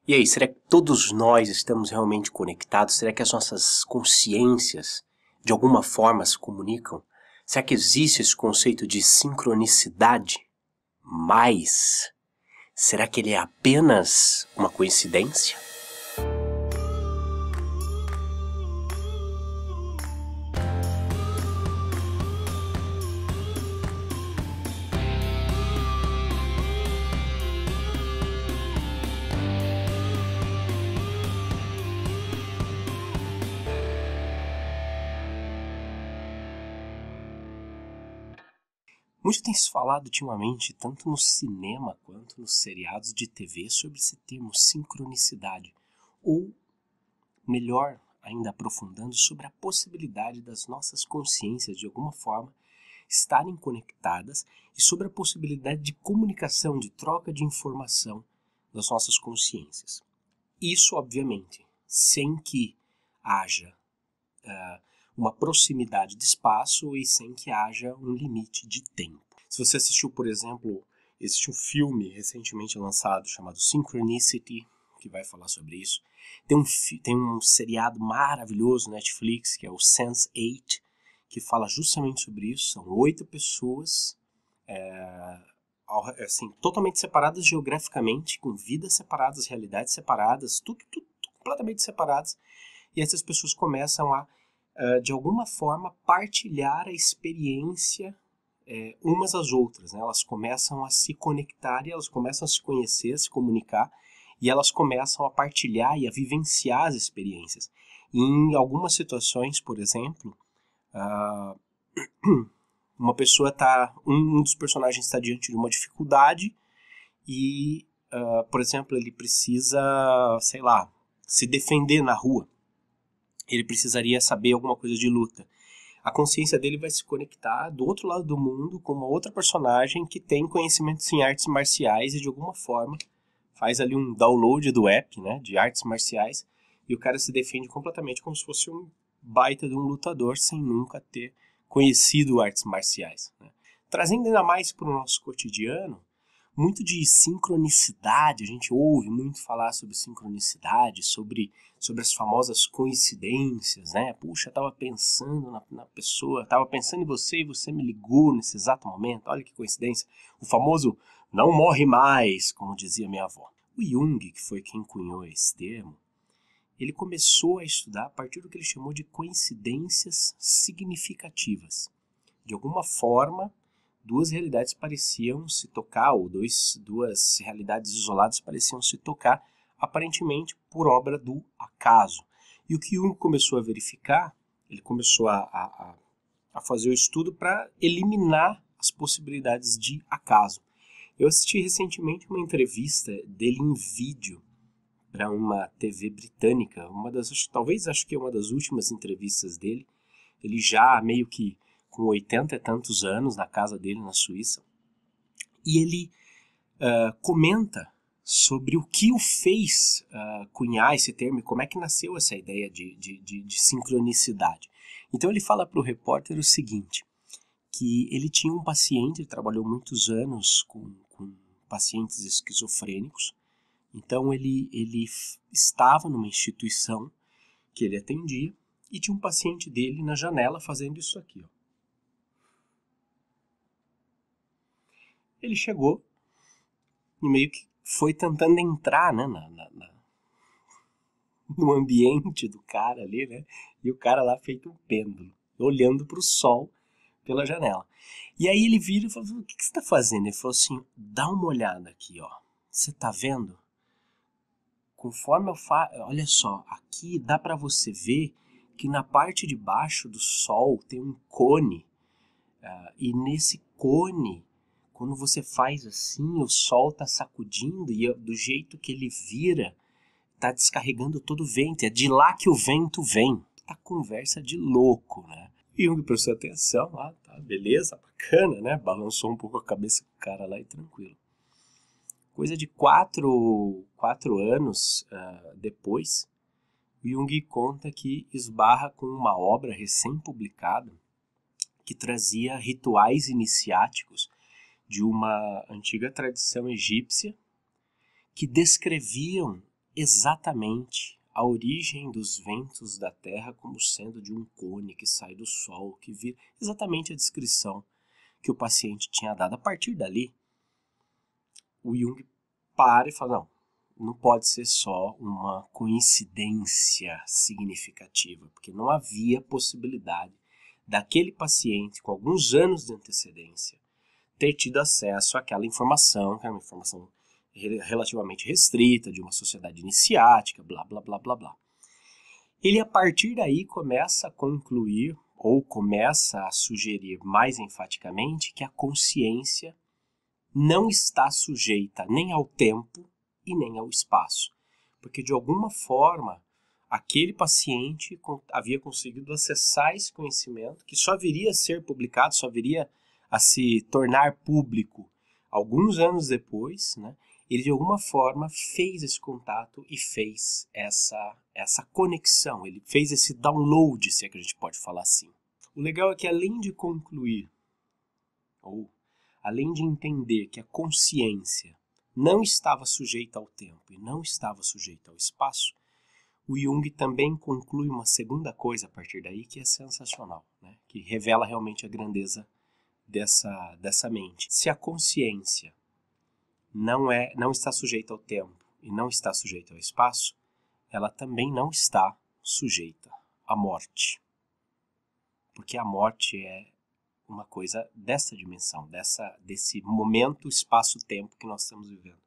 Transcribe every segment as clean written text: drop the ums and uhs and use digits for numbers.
E aí, será que todos nós estamos realmente conectados? Será que as nossas consciências de alguma forma se comunicam? Será que existe esse conceito de sincronicidade? Mas será que ele é apenas uma coincidência? Muito tem se falado ultimamente, tanto no cinema quanto nos seriados de TV, sobre esse termo sincronicidade, ou, melhor ainda aprofundando, sobre a possibilidade das nossas consciências, de alguma forma, estarem conectadas e sobre a possibilidade de comunicação, de troca de informação das nossas consciências. Isso, obviamente, sem que haja uma proximidade de espaço e sem que haja um limite de tempo. Se você assistiu, por exemplo, existe um filme recentemente lançado chamado Synchronicity, que vai falar sobre isso. Tem um seriado maravilhoso na Netflix, que é o Sense8, que fala justamente sobre isso. São 8 pessoas assim, totalmente separadas geograficamente, com vidas separadas, realidades separadas, tudo completamente separadas. E essas pessoas começam a de alguma forma, partilhar a experiência umas às outras. Né? Elas começam a se conectar e elas começam a se conhecer, a se comunicar, e elas começam a partilhar e a vivenciar as experiências. E em algumas situações, por exemplo, uma pessoa está, um dos personagens está diante de uma dificuldade e, por exemplo, ele precisa, sei lá, se defender na rua. Ele precisaria saber alguma coisa de luta. A consciência dele vai se conectar do outro lado do mundo com uma outra personagem que tem conhecimentos em artes marciais e de alguma forma faz ali um download do app, né, de artes marciais, e o cara se defende completamente como se fosse um baita de um lutador sem nunca ter conhecido artes marciais. Né. Trazendo ainda mais para o nosso cotidiano, muito de sincronicidade, a gente ouve muito falar sobre sincronicidade, sobre as famosas coincidências, né? Puxa, eu estava pensando na pessoa, estava pensando em você e você me ligou nesse exato momento, olha que coincidência. O famoso não morre mais, como dizia minha avó. O Jung, que foi quem cunhou esse termo, ele começou a estudar a partir do que ele chamou de coincidências significativas. De alguma forma, duas realidades pareciam se tocar, ou duas realidades isoladas pareciam se tocar, aparentemente por obra do acaso. E o que Jung começou a verificar, ele começou a fazer o estudo para eliminar as possibilidades de acaso. Eu assisti recentemente uma entrevista dele em vídeo para uma TV britânica, talvez acho que é uma das últimas entrevistas dele. Ele já meio que com 80 e tantos anos, na casa dele na Suíça, e ele comenta sobre o que o fez cunhar esse termo e como é que nasceu essa ideia de sincronicidade. Então ele fala para o repórter o seguinte, que ele tinha um paciente, ele trabalhou muitos anos com pacientes esquizofrênicos, então ele estava numa instituição que ele atendia e tinha um paciente dele na janela fazendo isso aqui, ó. Ele chegou e meio que foi tentando entrar, né, no ambiente do cara ali, né? E o cara lá feito um pêndulo, olhando para o sol pela janela. E aí ele vira e falou, o que você está fazendo? Ele falou assim, dá uma olhada aqui, ó. Você está vendo? Conforme eu olha só, aqui dá para você ver que na parte de baixo do sol tem um cone. E nesse cone, quando você faz assim, o sol está sacudindo e do jeito que ele vira, está descarregando todo o vento. É de lá que o vento vem. Tá conversa de louco, né? E Jung prestou atenção, tá, beleza, bacana, né? Balançou um pouco a cabeça do cara lá e tranquilo. Coisa de 4 anos depois, o Jung conta que esbarra com uma obra recém-publicada que trazia rituais iniciáticos de uma antiga tradição egípcia que descreviam exatamente a origem dos ventos da Terra como sendo de um cone que sai do Sol, que vira exatamente a descrição que o paciente tinha dado. A partir dali, o Jung para e fala, não pode ser só uma coincidência significativa, porque não havia possibilidade daquele paciente com alguns anos de antecedência ter tido acesso àquela informação, que era uma informação relativamente restrita, de uma sociedade iniciática, blá, blá, blá, blá, blá. Ele, a partir daí, começa a concluir, ou começa a sugerir mais enfaticamente, que a consciência não está sujeita nem ao tempo e nem ao espaço. Porque, de alguma forma, aquele paciente havia conseguido acessar esse conhecimento, que só viria a ser publicado, só viria a se tornar público alguns anos depois, né? Ele de alguma forma fez esse contato e fez essa conexão, ele fez esse download, se é que a gente pode falar assim. O legal é que além de concluir, ou além de entender que a consciência não estava sujeita ao tempo e não estava sujeita ao espaço, o Jung também conclui uma segunda coisa a partir daí que é sensacional, né? Que revela realmente a grandeza dessa mente. Se a consciência não está sujeita ao tempo e não está sujeita ao espaço, ela também não está sujeita à morte. Porque a morte é uma coisa dessa dimensão, desse momento, espaço-tempo que nós estamos vivendo.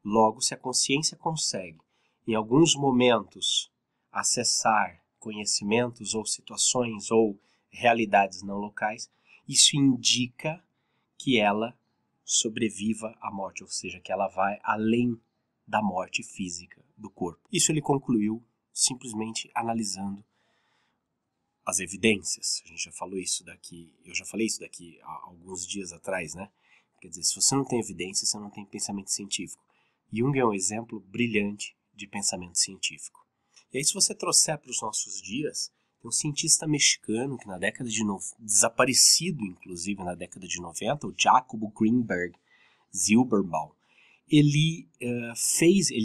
Logo, se a consciência consegue, em alguns momentos, acessar conhecimentos ou situações ou realidades não locais, isso indica que ela sobreviva à morte, ou seja, que ela vai além da morte física do corpo. Isso ele concluiu simplesmente analisando as evidências. A gente já falou isso daqui, eu já falei isso daqui há alguns dias atrás, né? Quer dizer, se você não tem evidência, você não tem pensamento científico. Jung é um exemplo brilhante de pensamento científico. E aí, se você trouxer para os nossos dias, tem um cientista mexicano que na década de desaparecido, inclusive na década de 90, o Jacobo Greenberg Zilberbaum. Ele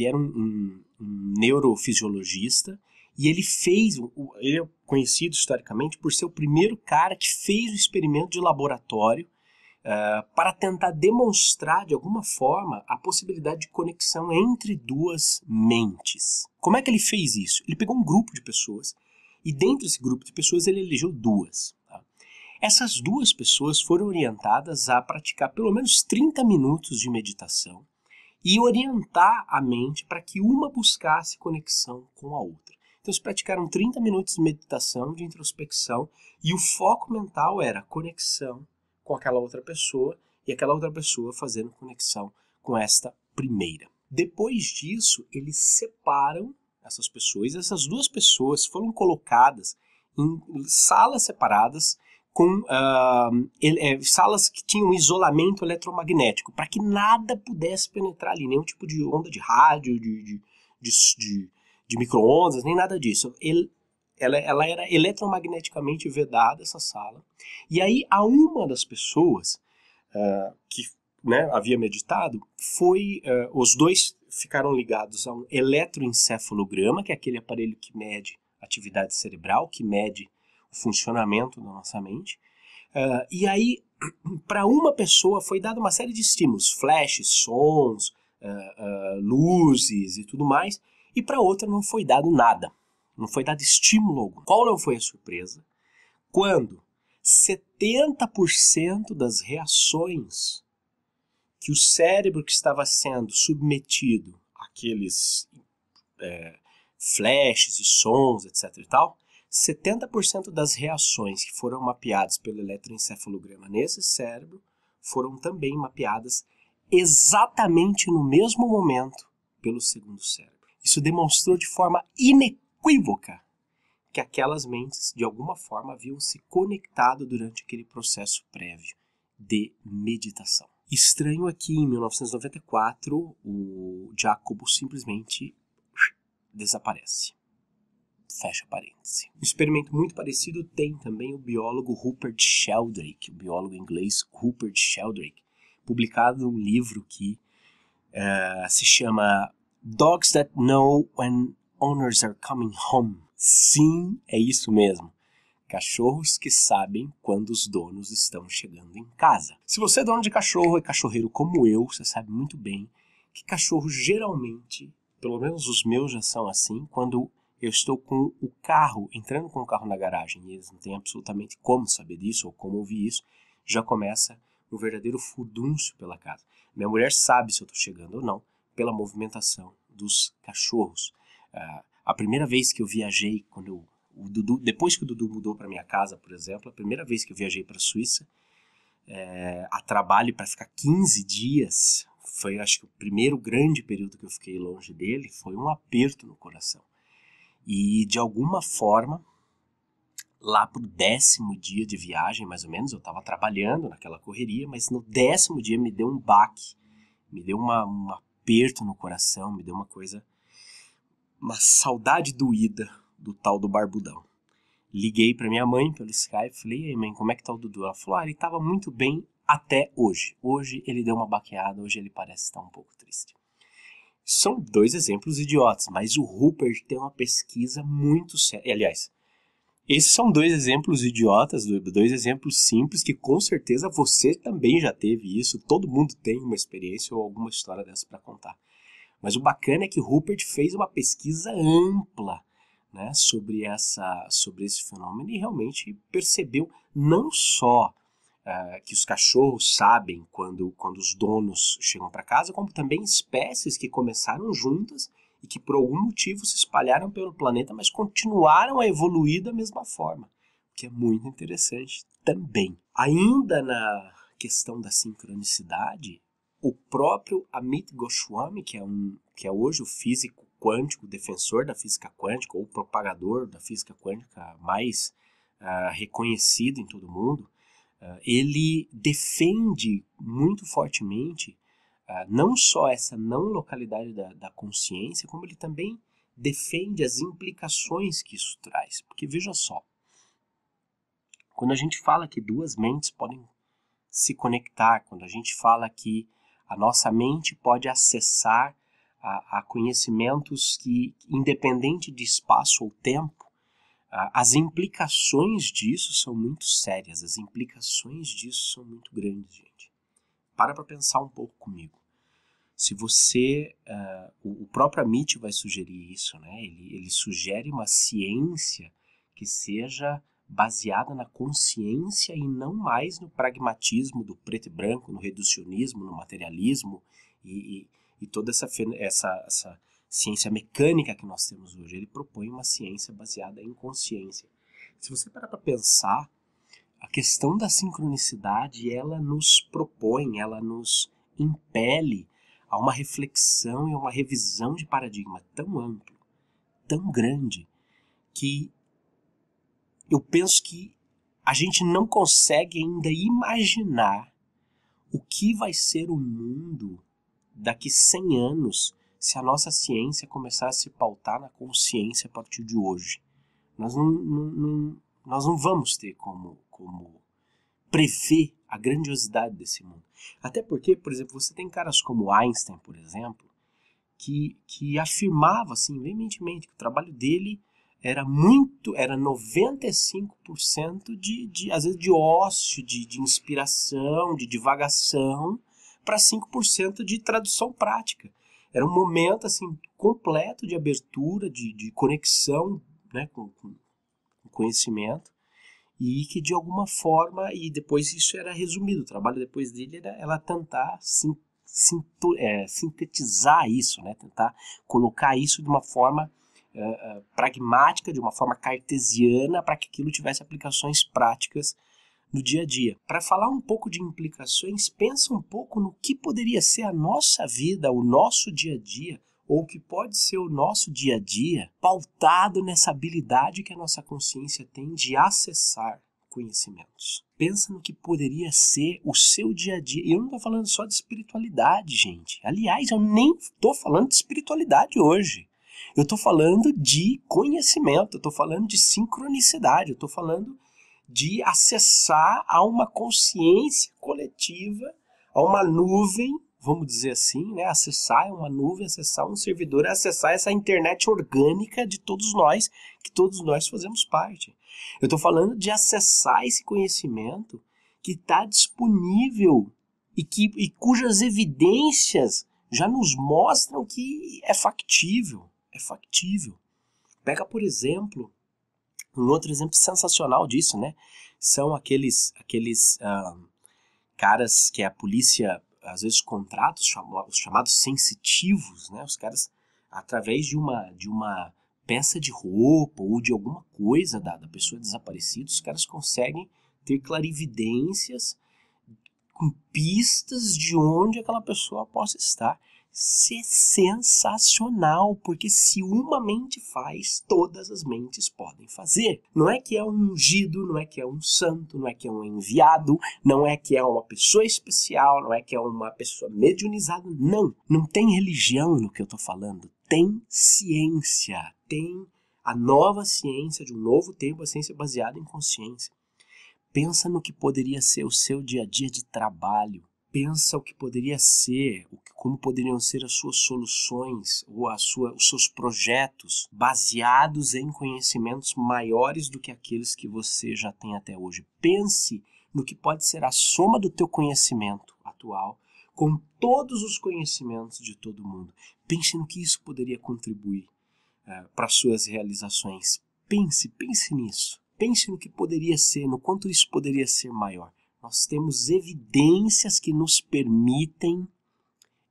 era um neurofisiologista e ele é conhecido historicamente por ser o primeiro cara que fez o experimento de laboratório para tentar demonstrar de alguma forma a possibilidade de conexão entre duas mentes. Como é que ele fez isso? Ele pegou um grupo de pessoas e dentro desse grupo de pessoas ele elegeu duas. Tá? Essas duas pessoas foram orientadas a praticar pelo menos 30 minutos de meditação e orientar a mente para que uma buscasse conexão com a outra. Então eles praticaram 30 minutos de meditação, de introspecção, e o foco mental era conexão com aquela outra pessoa e aquela outra pessoa fazendo conexão com esta primeira. Depois disso, eles separam essas pessoas. Essas duas pessoas foram colocadas em salas separadas com salas que tinham isolamento eletromagnético para que nada pudesse penetrar ali, nenhum tipo de onda de rádio, de micro-ondas, nem nada disso. Ela era eletromagneticamente vedada, essa sala. E aí, a uma das pessoas que havia meditado, os dois ficaram ligados a um eletroencefalograma, que é aquele aparelho que mede atividade cerebral, que mede o funcionamento da nossa mente. E aí, para uma pessoa foi dada uma série de estímulos, flashes, sons, luzes e tudo mais, e para outra não foi dado nada. Não foi dado estímulo algum. Qual não foi a surpresa? Quando 70% das reações que o cérebro que estava sendo submetido àqueles flashes e sons, etc. e tal, 70% das reações que foram mapeadas pelo eletroencefalograma nesse cérebro foram também mapeadas exatamente no mesmo momento pelo segundo cérebro. Isso demonstrou de forma inequívoca que aquelas mentes, de alguma forma, haviam se conectado durante aquele processo prévio de meditação. Estranho é que, em 1994, o Jacobo simplesmente desaparece. Fecha parêntese. Um experimento muito parecido tem também o biólogo Rupert Sheldrake, o biólogo inglês Rupert Sheldrake, publicado num livro que se chama Dogs that know when owners are coming home. Sim, é isso mesmo. Cachorros que sabem quando os donos estão chegando em casa. Se você é dono de cachorro e cachorreiro como eu, você sabe muito bem que cachorros geralmente, pelo menos os meus já são assim, quando eu estou com o carro, entrando com o carro na garagem e eles não têm absolutamente como saber disso ou como ouvir isso, já começa um verdadeiro furdúncio pela casa. Minha mulher sabe se eu estou chegando ou não pela movimentação dos cachorros. A primeira vez que eu viajei, depois que o Dudu mudou para minha casa, por exemplo, a primeira vez que eu viajei para a Suíça, a trabalho para ficar 15 dias, foi acho que o primeiro grande período que eu fiquei longe dele, foi um aperto no coração. E de alguma forma, lá pro 10º dia de viagem, mais ou menos, eu estava trabalhando naquela correria, mas no 10º dia me deu um baque, me deu um aperto no coração, me deu uma saudade doída do tal do barbudão. Liguei para minha mãe pelo Skype, falei, ei mãe, como é que tá o Dudu? Ela falou, ele estava muito bem até hoje. Hoje ele deu uma baqueada, hoje ele parece estar um pouco triste. São 2 exemplos idiotas, mas o Rupert tem uma pesquisa muito séria. Aliás, esses são 2 exemplos idiotas, 2 exemplos simples que com certeza você também já teve isso. Todo mundo tem uma experiência ou alguma história dessa para contar. Mas o bacana é que o Rupert fez uma pesquisa ampla, né, sobre esse fenômeno e realmente percebeu não só que os cachorros sabem quando os donos chegam para casa, como também espécies que começaram juntas e que por algum motivo se espalharam pelo planeta, mas continuaram a evoluir da mesma forma, o que é muito interessante também. Ainda na questão da sincronicidade, o próprio Amit Goswami, que é hoje o físico quântico, defensor da física quântica, ou propagador da física quântica mais reconhecido em todo o mundo, ele defende muito fortemente não só essa não localidade da consciência, como ele também defende as implicações que isso traz. Porque veja só, quando a gente fala que 2 mentes podem se conectar, quando a gente fala que a nossa mente pode acessar a conhecimentos que, independente de espaço ou tempo, as implicações disso são muito sérias, as implicações disso são muito grandes, gente. Para pensar um pouco comigo. Se você, o próprio Amit vai sugerir isso, né? Ele sugere uma ciência que seja baseada na consciência e não mais no pragmatismo do preto e branco, no reducionismo, no materialismo e toda essa ciência mecânica que nós temos hoje. Ele propõe uma ciência baseada em consciência. Se você parar para pensar, a questão da sincronicidade, ela nos propõe, ela nos impele a uma reflexão e a uma revisão de paradigma tão amplo, tão grande, que eu penso que a gente não consegue ainda imaginar o que vai ser o mundo daqui 100 anos se a nossa ciência começar a se pautar na consciência a partir de hoje. Nós não vamos ter como prever a grandiosidade desse mundo. Até porque, por exemplo, você tem caras como Einstein, por exemplo, que afirmava assim, veementemente, que o trabalho dele era 95% às vezes de ócio, de inspiração, de divagação, para 5% de tradução prática. Era um momento assim, completo de abertura, de conexão, né, com conhecimento, e que de alguma forma, e depois isso era resumido, o trabalho depois dele era ela tentar sintetizar isso, né, tentar colocar isso de uma forma pragmática, de uma forma cartesiana, para que aquilo tivesse aplicações práticas no dia a dia. Para falar um pouco de implicações, pensa um pouco no que poderia ser a nossa vida, o nosso dia a dia, ou o que pode ser o nosso dia a dia, pautado nessa habilidade que a nossa consciência tem de acessar conhecimentos. Pensa no que poderia ser o seu dia a dia. E eu não estou falando só de espiritualidade, gente. Aliás, eu nem estou falando de espiritualidade hoje. Eu estou falando de conhecimento, eu estou falando de sincronicidade, eu estou falando de acessar a uma consciência coletiva, a uma nuvem vamos dizer assim, né? Acessar uma nuvem, acessar um servidor, acessar essa internet orgânica de todos nós, que todos nós fazemos parte. Eu estou falando de acessar esse conhecimento que está disponível e cujas evidências já nos mostram que é factível. É factível. Pega, por exemplo, um outro exemplo sensacional disso, né? São aqueles caras que a polícia às vezes contrata, os chamados sensitivos, né? Os caras, através de uma peça de roupa ou de alguma coisa da pessoa desaparecida, os caras conseguem ter clarividências com pistas de onde aquela pessoa possa estar. Isso é sensacional, porque se uma mente faz, todas as mentes podem fazer. Não é que é um ungido, não é que é um santo, não é que é um enviado, não é que é uma pessoa especial, não é que é uma pessoa mediunizada. Não, não tem religião no que eu estou falando. Tem ciência, tem a nova ciência de um novo tempo, a ciência baseada em consciência. Pensa no que poderia ser o seu dia a dia de trabalho. Pensa o que poderia ser, como poderiam ser as suas soluções ou os seus projetos baseados em conhecimentos maiores do que aqueles que você já tem até hoje. Pense no que pode ser a soma do teu conhecimento atual com todos os conhecimentos de todo mundo. Pense no que isso poderia contribuir para as suas realizações. Pense nisso. Pense no que poderia ser, no quanto isso poderia ser maior. Nós temos evidências que nos permitem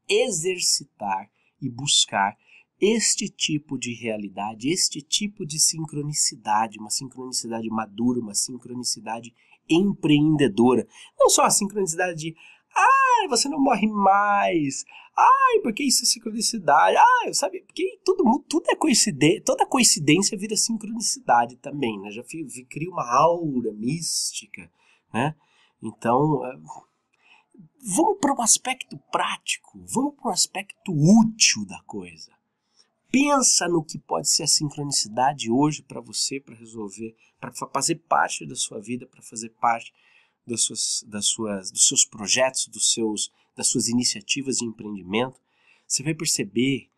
exercitar e buscar este tipo de realidade, este tipo de sincronicidade, uma sincronicidade madura, uma sincronicidade empreendedora. Não só a sincronicidade de você não morre mais, porque isso é sincronicidade, sabe, porque tudo é coincidência, toda coincidência vira sincronicidade também, né? Já cria uma aura mística, né? Então, vamos para o aspecto prático, vamos para o aspecto útil da coisa. Pensa no que pode ser a sincronicidade hoje para você, para resolver, para fazer parte da sua vida, para fazer parte dos seus projetos, das suas iniciativas de empreendimento. Você vai perceber,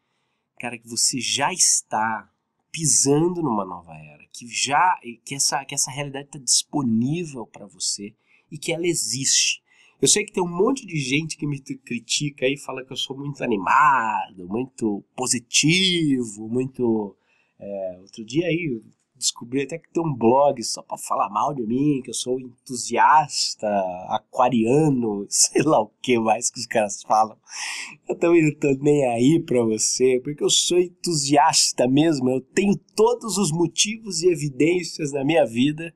cara, que você já está pisando numa nova era, que essa realidade está disponível para você e que ela existe. Eu sei que tem um monte de gente que me critica e fala que eu sou muito animado, muito positivo, muito... outro dia aí descobri até que tem um blog só para falar mal de mim, que eu sou entusiasta, aquariano, sei lá o que mais que os caras falam. Eu também não tô nem aí para você, porque eu sou entusiasta mesmo, eu tenho todos os motivos e evidências na minha vida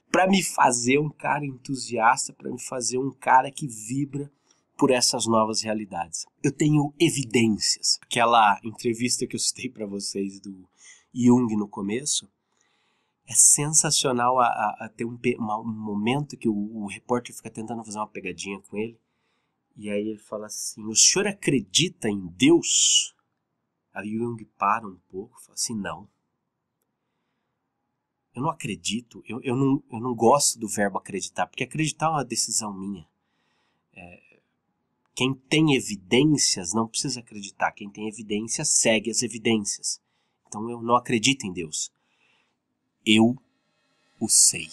para me fazer um cara entusiasta, para me fazer um cara que vibra por essas novas realidades. Eu tenho evidências. Aquela entrevista que eu citei para vocês do Jung no começo, é sensacional a ter um momento que o repórter fica tentando fazer uma pegadinha com ele, e aí ele fala assim: o senhor acredita em Deus? Aí o Jung para um pouco e fala assim: não. Eu não acredito, eu não gosto do verbo acreditar, porque acreditar é uma decisão minha. Quem tem evidências não precisa acreditar, quem tem evidências segue as evidências. Então eu não acredito em Deus. Eu o sei.